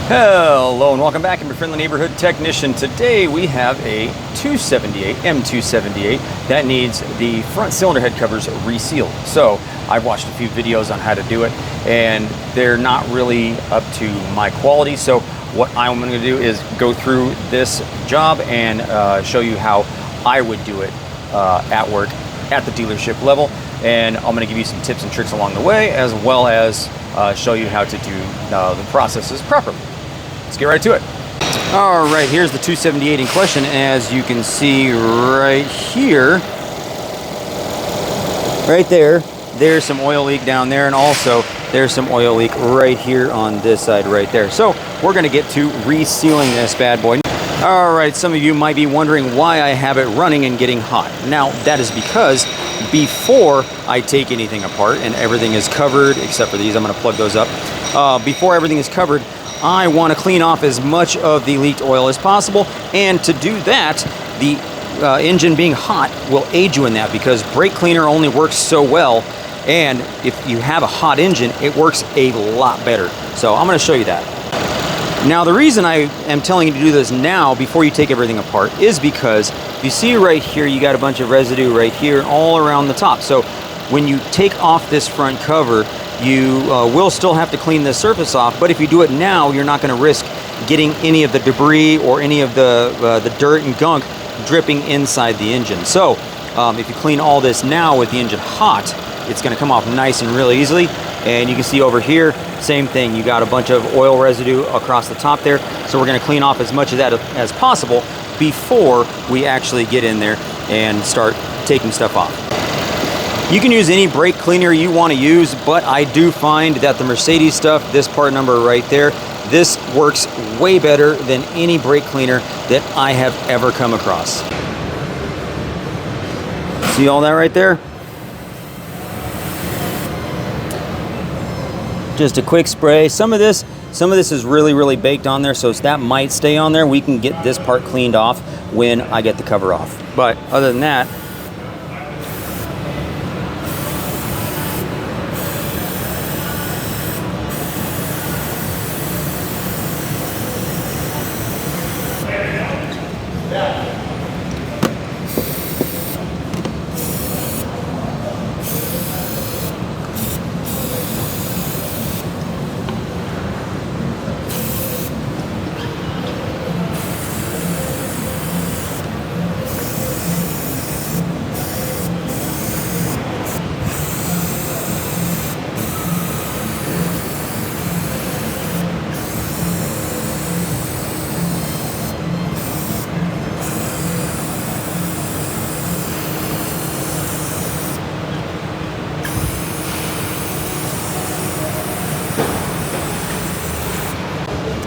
Hello and welcome back. I'm your friendly neighborhood technician. Today we have a M278 that needs the front cylinder head covers resealed. So I've watched a few videos on how to do it and they're not really up to my quality. So what I'm going to do is go through this job and show you how I would do it at work at the dealership level. And I'm going to give you some tips and tricks along the way, as well as show you how to do the processes properly. Let's get right to it. All right, here's the 278 in question. As you can see right here, right there, there's some oil leak down there, and also there's some oil leak right here on this side right there. So we're going to get to resealing this bad boy. All right, some of you might be wondering why I have it running and getting hot. Now, that is because before I take anything apart and everything is covered, except for these, I'm going to plug those up. Before everything is covered, I want to clean off as much of the leaked oil as possible. And to do that, the engine being hot will aid you in that, because brake cleaner only works so well. And if you have a hot engine, it works a lot better. So I'm going to show you that. Now, the reason I am telling you to do this now before you take everything apart is because you see right here, you got a bunch of residue right here all around the top. So when you take off this front cover, you will still have to clean this surface off. But if you do it now, you're not going to risk getting any of the debris or any of the dirt and gunk dripping inside the engine. So if you clean all this now with the engine hot, it's going to come off nice and really easily. And you can see over here, same thing. You got a bunch of oil residue across the top there. So we're going to clean off as much of that as possible before we actually get in there and start taking stuff off. You can use any brake cleaner you want to use, but I do find that the Mercedes stuff, this part number right there, this works way better than any brake cleaner that I have ever come across. See all that right there? Just a quick spray. Some of this is really baked on there, so that might stay on there. We can get this part cleaned off when I get the cover off. But other than that,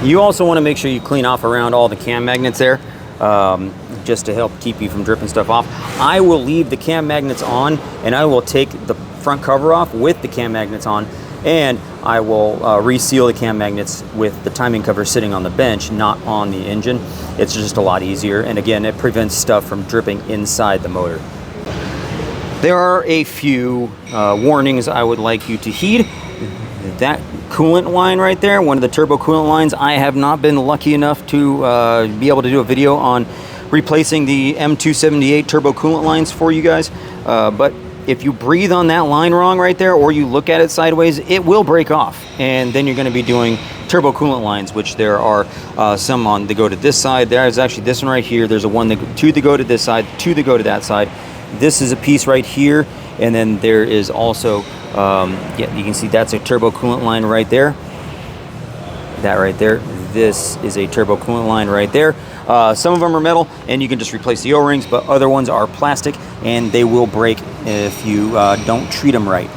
you also want to make sure you clean off around all the cam magnets there, just to help keep you from dripping stuff off. I will leave the cam magnets on, and I will take the front cover off with the cam magnets on, and I will reseal the cam magnets with the timing cover sitting on the bench, not on the engine. It's just a lot easier, and again, it prevents stuff from dripping inside the motor. There are a few warnings I would like you to heed. That coolant line right there, one of the turbo coolant lines, I have not been lucky enough to be able to do a video on replacing the M278 turbo coolant lines for you guys. But if you breathe on that line wrong right there, or you look at it sideways, it will break off. And then you're going to be doing turbo coolant lines, which there are some on that go to this side. There's actually this one right here. There's two that go to this side, two that go to that side. This is a piece right here. And then there is also, yeah, you can see that's a turbo coolant line right there. That right there. This is a turbo coolant line right there. Some of them are metal, and you can just replace the O-rings, but other ones are plastic, and they will break if you don't treat them right.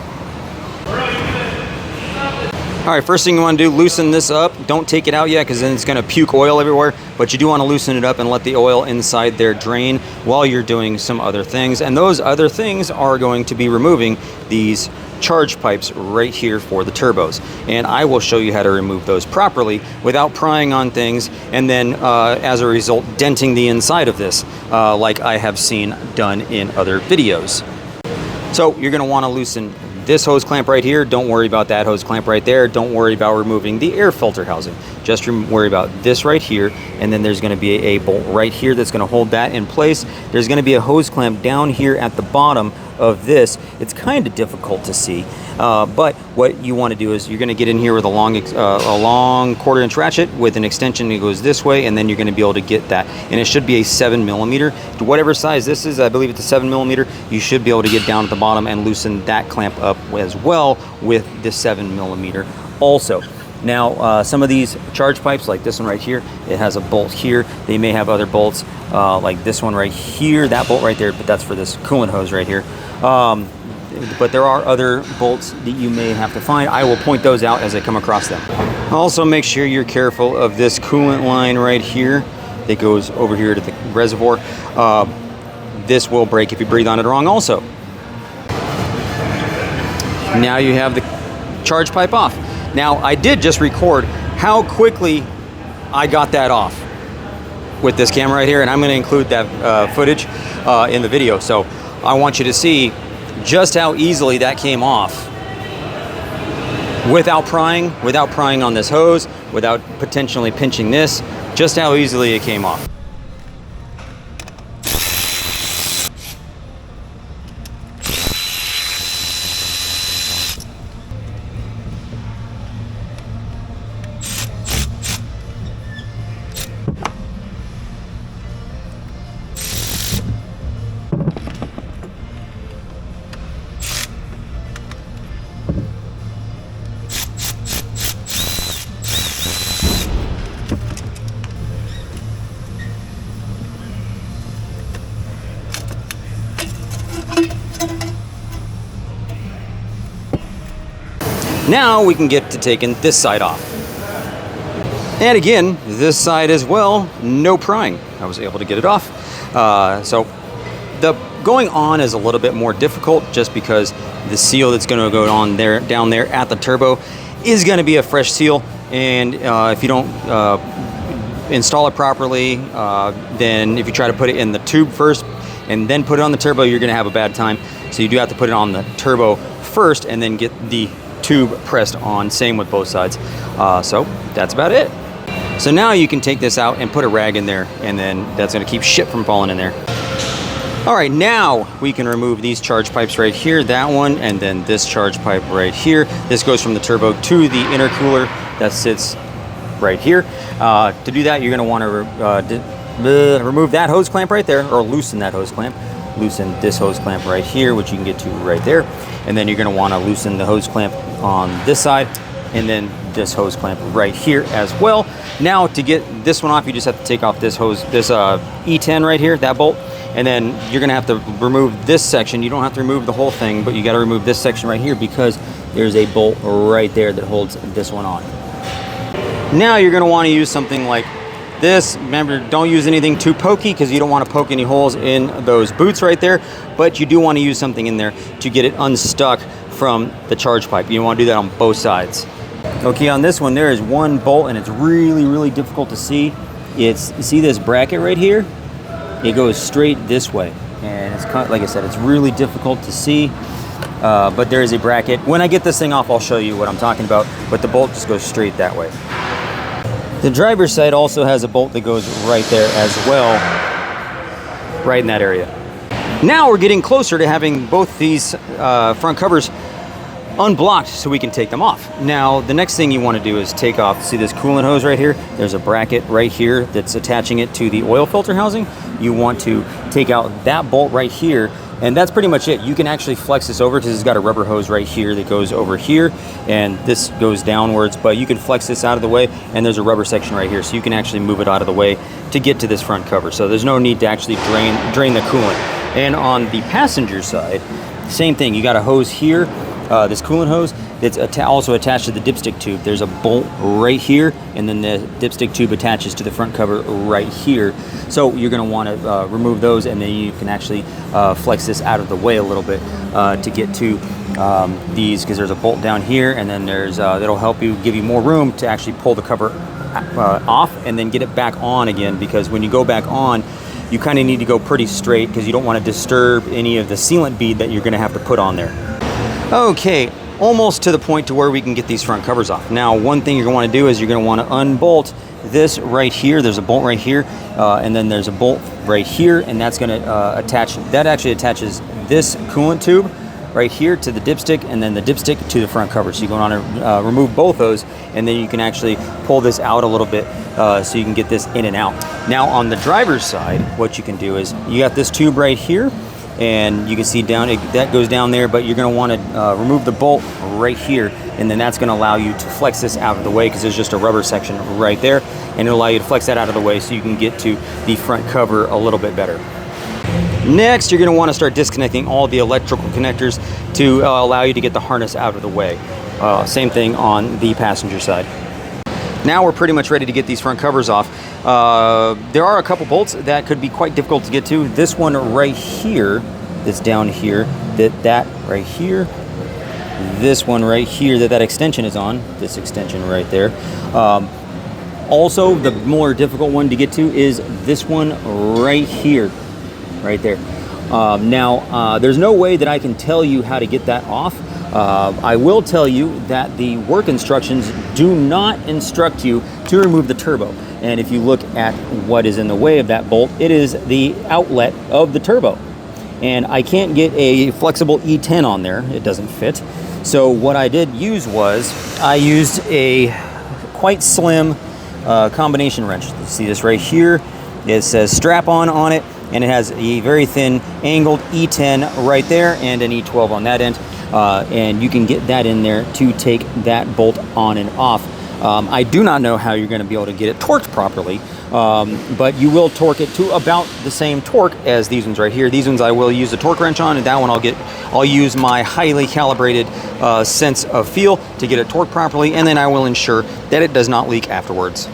All right, first thing you want to do, loosen this up. Don't take it out yet, because then it's going to puke oil everywhere, but you do want to loosen it up and let the oil inside there drain while you're doing some other things. And those other things are going to be removing these charge pipes right here for the turbos. And I will show you how to remove those properly without prying on things and then as a result denting the inside of this like I have seen done in other videos. So you're going to want to loosen this hose clamp right here, don't worry about that hose clamp right there. Don't worry about removing the air filter housing. Just worry about this right here, and then there's going to be a bolt right here that's going to hold that in place. There's going to be a hose clamp down here at the bottom of this. It's kind of difficult to see, but what you want to do is you're going to get in here with a long 1/4" ratchet with an extension that goes this way, and then you're going to be able to get that. And it should be a 7mm. To whatever size this is, I believe it's a 7mm, you should be able to get down at the bottom and loosen that clamp up as well with the 7mm also. Now, some of these charge pipes, like this one right here, it has a bolt here. They may have other bolts, like this one right here, that bolt right there, but that's for this coolant hose right here. But there are other bolts that you may have to find. I will point those out as I come across them. Also, make sure you're careful of this coolant line right here that goes over here to the reservoir. This will break if you breathe on it wrong also. Now you have the charge pipe off. Now, I did just record how quickly I got that off with this camera right here, and I'm going to include that footage in the video. So I want you to see just how easily that came off without prying on this hose, without potentially pinching this, just how easily it came off. Now we can get to taking this side off. And again, this side as well, no prying. I was able to get it off. So the going on is a little bit more difficult just because the seal that's going to go on there, down there at the turbo is going to be a fresh seal. And if you don't install it properly, then if you try to put it in the tube first and then put it on the turbo, you're going to have a bad time. So you do have to put it on the turbo first and then get the tube pressed on. Same with both sides. So that's about it. So now you can take this out and put a rag in there, and then that's going to keep shit from falling in there. All right, now we can remove these charge pipes right here, that one, and then this charge pipe right here. This goes from the turbo to the intercooler that sits right here. To do that, you're going to want to remove that hose clamp right there, or loosen that hose clamp. Loosen this hose clamp right here, which you can get to right there. And then you're going to want to loosen the hose clamp on this side, and then this hose clamp right here as well. Now to get this one off, you just have to take off this hose, this E10 right here, that bolt, and then you're going to have to remove this section. You don't have to remove the whole thing, but you got to remove this section right here because there's a bolt right there that holds this one on. Now you're going to want to use something like this. Remember, don't use anything too pokey because you don't want to poke any holes in those boots right there, but you do want to use something in there to get it unstuck from the charge pipe. You want to do that on both sides. Okay, on this one there is one bolt and it's really, really difficult to see. You see this bracket right here? It goes straight this way, and it's kind of, like I said, it's really difficult to see, but there is a bracket. When I get this thing off, I'll show you what I'm talking about, but the bolt just goes straight that way. The driver's side also has a bolt that goes right there as well, right in that area. Now we're getting closer to having both these front covers unblocked so we can take them off. Now the next thing you want to do is take off, see this coolant hose right here? There's a bracket right here that's attaching it to the oil filter housing. You want to take out that bolt right here, and that's pretty much it. You can actually flex this over because it's got a rubber hose right here that goes over here, and this goes downwards, but you can flex this out of the way, and there's a rubber section right here, so you can actually move it out of the way to get to this front cover. So there's no need to actually drain the coolant. And on the passenger side, same thing. You got a hose here, this coolant hose that's also attached to the dipstick tube. There's a bolt right here, and then the dipstick tube attaches to the front cover right here. So you're going to want to remove those, and then you can actually flex this out of the way a little bit to get to these, because there's a bolt down here, and then there's that'll help you, give you more room to actually pull the cover off and then get it back on again, because when you go back on, you kind of need to go pretty straight because you don't want to disturb any of the sealant bead that you're going to have to put on there. Okay, almost to the point to where we can get these front covers off. Now, one thing you're going to want to do is you're going to want to unbolt this right here. There's a bolt right here, and then there's a bolt right here, and that's going to attach. That actually attaches this coolant tube right here to the dipstick, and then the dipstick to the front cover. So you're going to want to remove both those, and then you can actually pull this out a little bit so you can get this in and out. Now, on the driver's side, what you can do is you got this tube right here, and you can see down that goes down there, but you're going to want to remove the bolt right here, and then that's going to allow you to flex this out of the way, because there's just a rubber section right there, and it'll allow you to flex that out of the way so you can get to the front cover a little bit better. Next, you're going to want to start disconnecting all the electrical connectors to allow you to get the harness out of the way. Same thing on the passenger side. Now we're pretty much ready to get these front covers off. There are a couple bolts that could be quite difficult to get to. This one right here, that's down here, that right here, this one right here that extension is on, this extension right there. Also, the more difficult one to get to is this one right here, right there. Now, there's no way that I can tell you how to get that off. I will tell you that the work instructions do not instruct you to remove the turbo. And if you look at what is in the way of that bolt, it is the outlet of the turbo. And I can't get a flexible E10 on there. It doesn't fit. So what I did use was I used a quite slim combination wrench. You see this right here? It says strap-on on it, and it has a very thin angled E10 right there and an E12 on that end. And you can get that in there to take that bolt on and off. I do not know how you're going to be able to get it torqued properly, but you will torque it to about the same torque as these ones right here. These ones I will use a torque wrench on, and that one I'll use my highly calibrated sense of feel to get it torqued properly, and then I will ensure that it does not leak afterwards.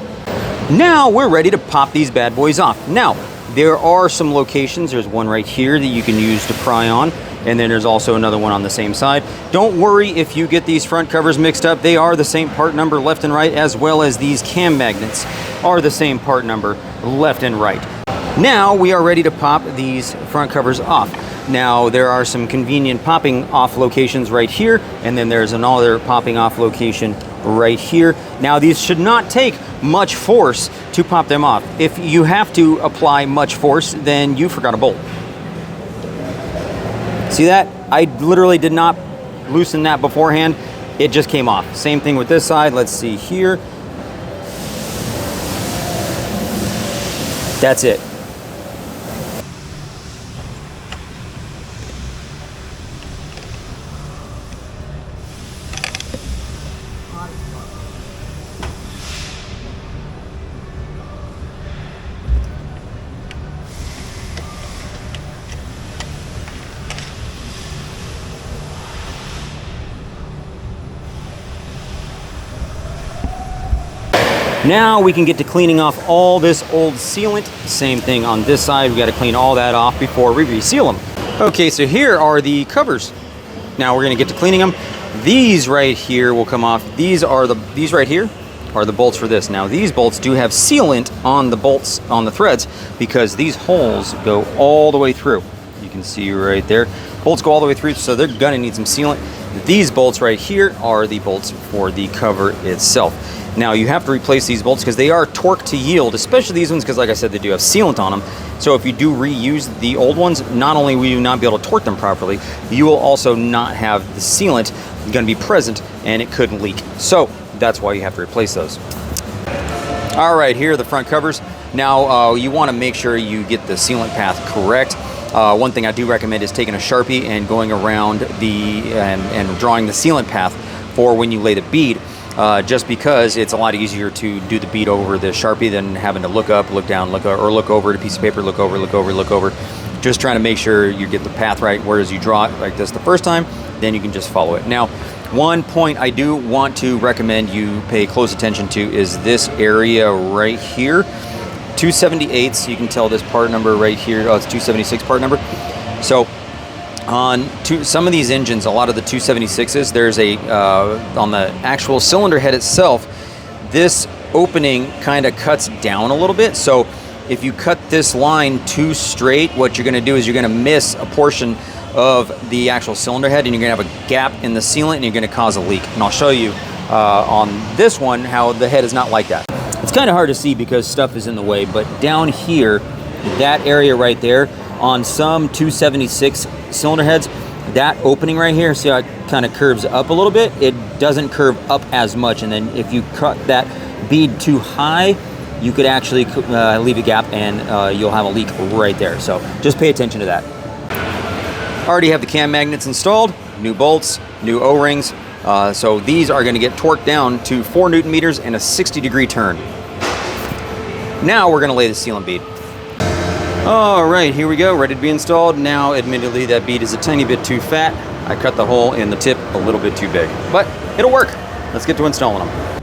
Now we're ready to pop these bad boys off. Now, there are some locations. There's one right here that you can use to pry on, and then there's also another one on the same side. Don't worry if you get these front covers mixed up. They are the same part number left and right, as well as these cam magnets are the same part number left and right. Now we are ready to pop these front covers off. Now there are some convenient popping off locations right here, and then there's another popping off location right here. Now these should not take much force to pop them off. If you have to apply much force, then you forgot a bolt. See that? I literally did not loosen that beforehand. It just came off. Same thing with this side. Let's see here. That's it. Now we can get to cleaning off all this old sealant. Same thing on this side. We got to clean all that off before we reseal them. Okay, so here are the covers. Now we're going to get to cleaning them. These right here will come off. These right here are the bolts for this. Now these bolts do have sealant on the bolts, on the threads, because these holes go all the way through. You can see right there. Bolts go all the way through, so they're gonna need some sealant. These bolts right here are the bolts for the cover itself. Now you have to replace these bolts because they are torqued to yield, especially these ones, because like I said, they do have sealant on them. So if you do reuse the old ones, not only will you not be able to torque them properly, you will also not have the sealant going to be present, and it could leak. So that's why you have to replace those. All right, here are the front covers. Now you want to make sure you get the sealant path correct. One thing I do recommend is taking a Sharpie and going around and drawing the sealant path for when you lay the bead. Just because it's a lot easier to do the bead over the Sharpie than having to look up, look down, or look over at a piece of paper, look over, look over, look over. Just trying to make sure you get the path right, whereas you draw it like this the first time, then you can just follow it. Now, one point I do want to recommend you pay close attention to is this area right here. 278s, you can tell this part number right here, oh, it's 276 part number. So, on some of these engines, a lot of the 276s, there's a, on the actual cylinder head itself, this opening kind of cuts down a little bit. So if you cut this line too straight, what you're going to do is you're going to miss a portion of the actual cylinder head, and you're gonna have a gap in the sealant, and you're gonna cause a leak. And I'll show you on this one how the head is not like that. It's kind of hard to see because stuff is in the way, but down here, that area right there, on some 276 cylinder heads, that opening right here, see how it kind of curves up a little bit? It doesn't curve up as much, and then if you cut that bead too high, you could actually leave a gap, and you'll have a leak right there. So just pay attention to that. Already have the cam magnets installed, new bolts, new O-rings. So these are gonna get torqued down to 4 Newton meters and a 60-degree turn. Now we're gonna lay the sealant bead. All right, here we go, ready to be installed. Now, admittedly, that bead is a tiny bit too fat. I cut the hole in the tip a little bit too big, but it'll work. Let's get to installing them.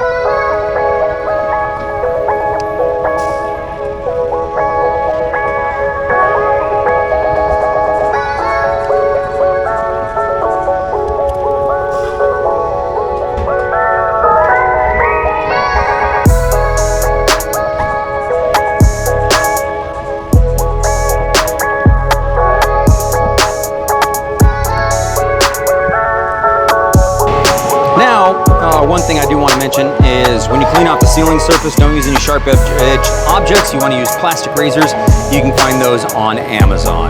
One thing I do want to mention is when you clean off the sealing surface, don't use any sharp edge objects. You want to use plastic razors. You can find those on Amazon.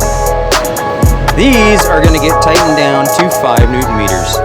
These are going to get tightened down to 5 Newton meters.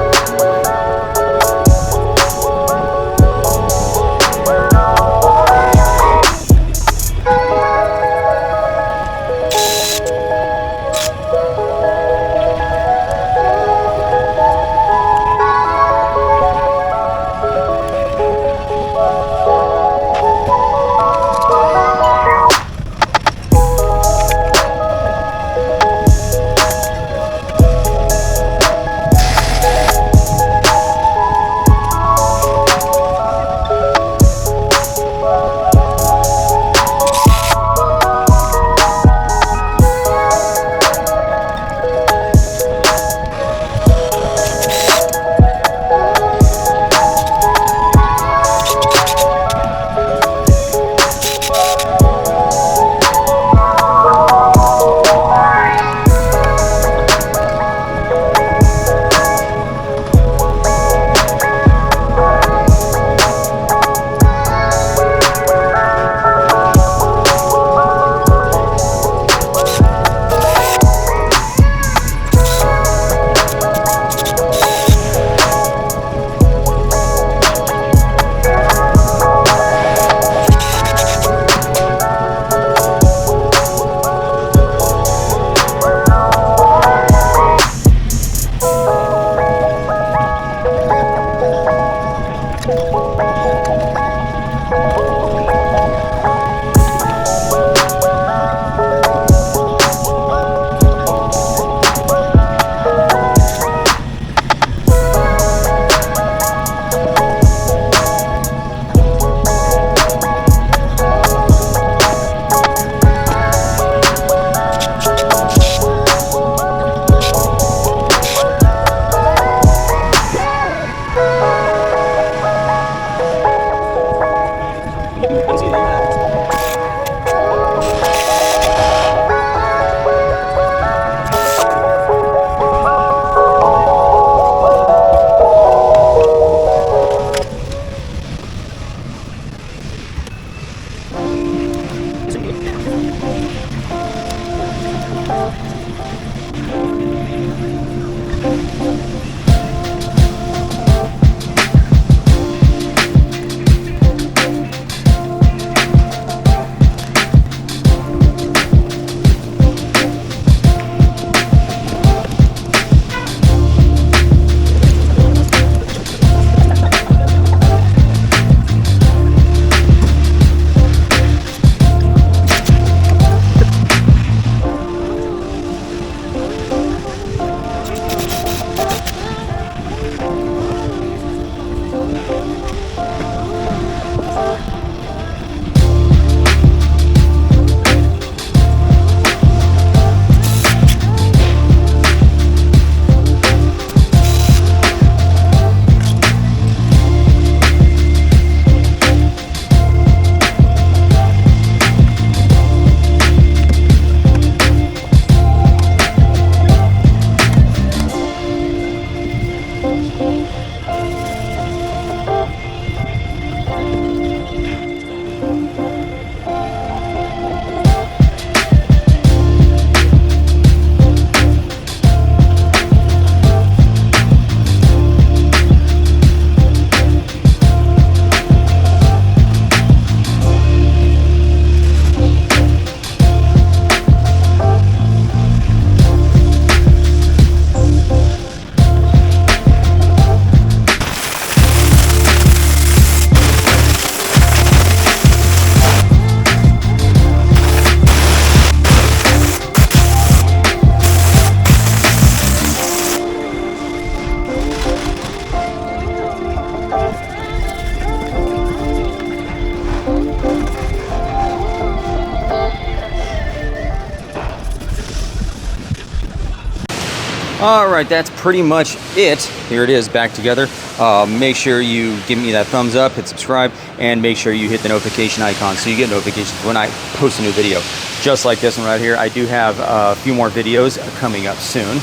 All right, that's pretty much it. Here it is, back together. Make sure you give me that thumbs up, hit subscribe, and make sure you hit the notification icon so you get notifications when I post a new video. Just like this one right here, I do have a few more videos coming up soon.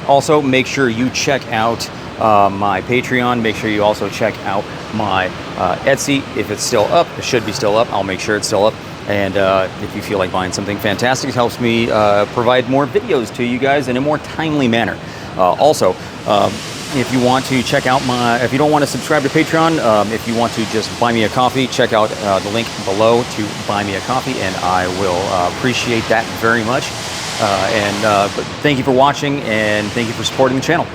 Also make sure you check out my Patreon. Make sure you also check out my Etsy. If it's still up, it should be still up. I'll make sure it's still up. And if you feel like buying something fantastic, it helps me provide more videos to you guys in a more timely manner. If you want to check out if you don't want to subscribe to Patreon, if you want to just buy me a coffee, check out the link below to buy me a coffee, and I will appreciate that very much. But thank you for watching, and thank you for supporting the channel.